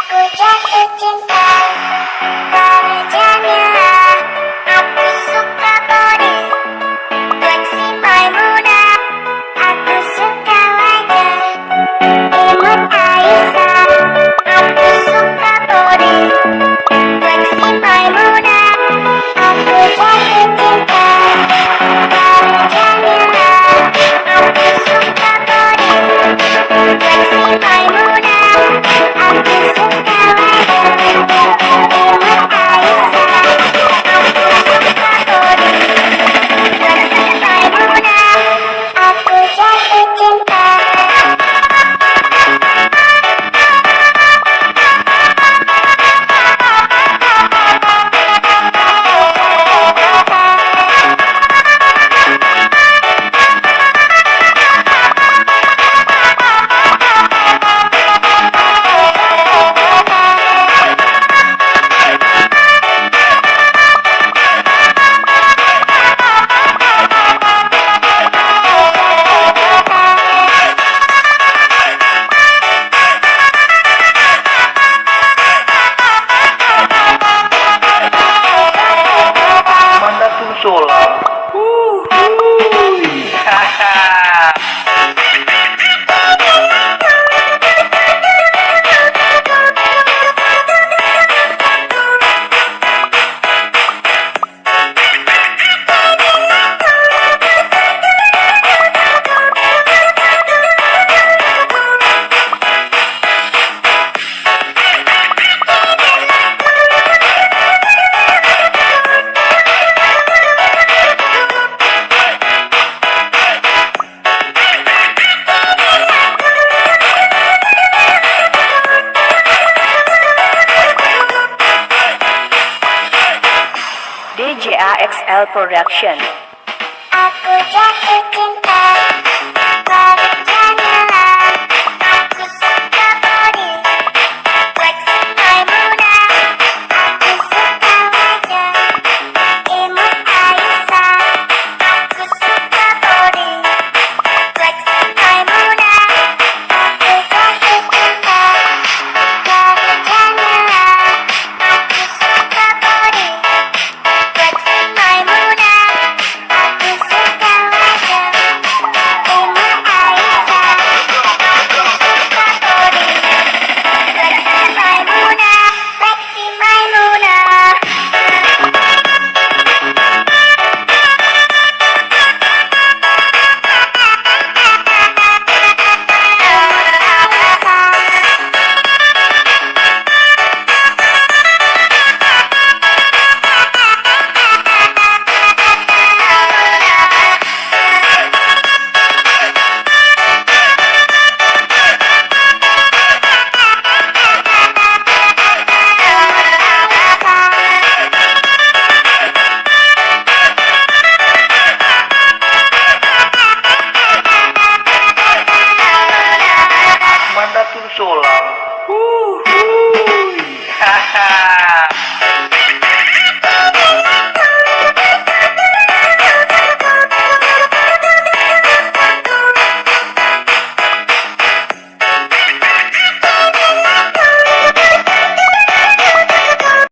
Aku jatuh cinta pada Jamila. Aku suka body fleksi Maimuna. Aku suka wajah imut Aisyah. Aku suka body fleksi Maimuna. Aku jatuh cinta pada Jamila. Aku suka body fleksi Maimuna. Aku suka wajah imut Aisyah. Aku suka body fleksi Maimuna. Aku jatuh cinta. Mana tuh Sola? DJAXL Production. Aku jatuh cinta.